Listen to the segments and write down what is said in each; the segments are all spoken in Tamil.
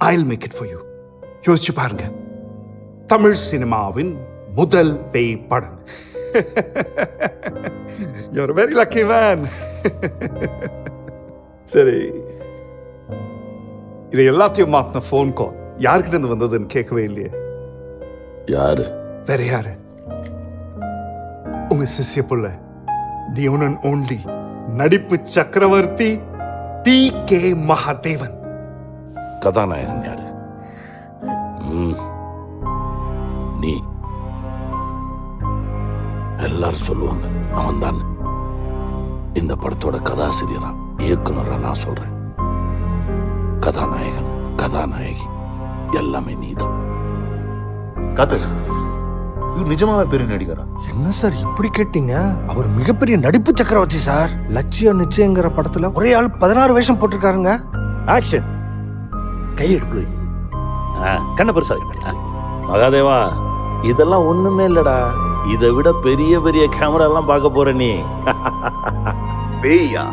I'll make it for you. யோசிச்சு பாருங்க, தமிழ் சினிமாவின் முதல் பேய் படம். You're a very lucky man. சரி, இதை எல்லாத்தையும் மாத்தின ஃபோன் கால் யாருக்கிட்ட இருந்து வந்ததுன்னு கேட்கவே இல்லையே. யாரு? வேற யாரு? உங்க சிஷ்ய புள்ள, தி ஒன் அண்ட் ஓன்லி நடிப்பு சக்கரவர்த்தி டி.கே. மகாதேவன். கதாநாயகன் யாரு? நீ. எல்லாரும் சொல்லுவாங்க அவன் தான். இந்த படத்தோட கதாசிரியரா இயக்குனரா நான் சொல்றேன், கதாநாயகன் கதாநாயகி எல்லாமே நீதான். காதல், இவர் நிஜமாவே பெரிய நடிகரா? என்ன சார் இப்படி கேட்டீங்க? அவர் மிகப்பெரிய நடிப்பு சக்கரவர்த்தி சார். லட்சியம் நிச்சயங்கிற படத்துல ஒரே ஆள் 16 வேஷம் போட்டிருக்காருங்க. ஆக்ஷன் கையெடுப்பு கண்ண பெருசா. மகாதேவா, இதெல்லாம் ஒண்ணுமே இல்லடா. இதை விட பெரிய பெரிய கேமரா எல்லாம் பார்க்க போற நீ. பேயா?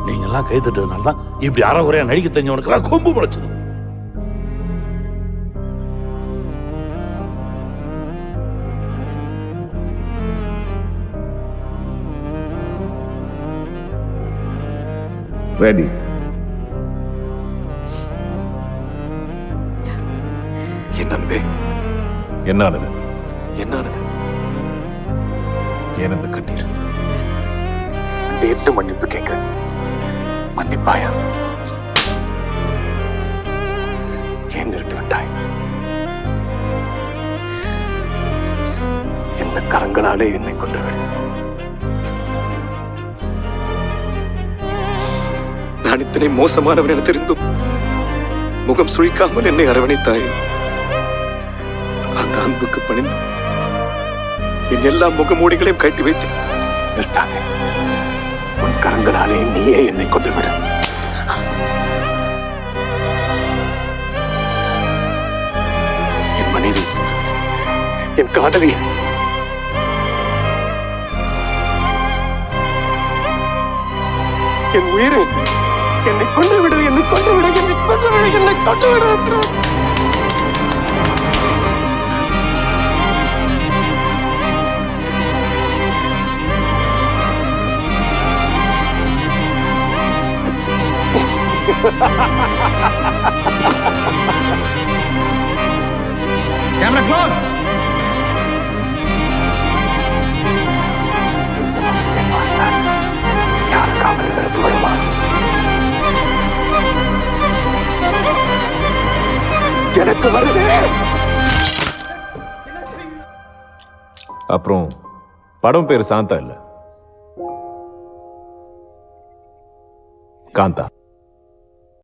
நீங்க எல்லாம் கை தட்டுறதுனால தான் இப்படி அறகுறையா நடிக்க தெரிஞ்சவனுக்கெல்லாம் கொம்பு முளைச்சிடும். ரெடி. என்னன்பே? என்னானது? என்னானது? ஏன் இந்த கண்ணீர்? நேற்று மன்னிப்பு கேட்க மன்னிப்பாயா? ஏன் நிறுத்தி விட்டாய்? இந்த கரங்களாலே என்னை கொண்டவள். நான் இத்தனை மோசமானவன் என தெரிந்தும் முகம் சுழிக்காமல் என்னை அரவணைத்தாய். அந்த அன்புக்கு பணிந்து என் எல்லா முகமூடிகளையும் கட்டி வைத்தேன். நிறுத்தாங்க. உன் கரங்களாலே நீயே என்னை கொண்டுவிட. என் மனைவி, என் காதலி, என் உயிரை என்னை கொண்டுவிடு, என்னை கொண்டுவிடு, என்னை கொண்டுவிடு, என்னை கொண்டுவிடு. Camera close. யாருக்காவது வெறுப்பு வருமா? எனக்கு வருது. அப்புறம் படம் பேரு சாந்தா இல்ல, காந்தா.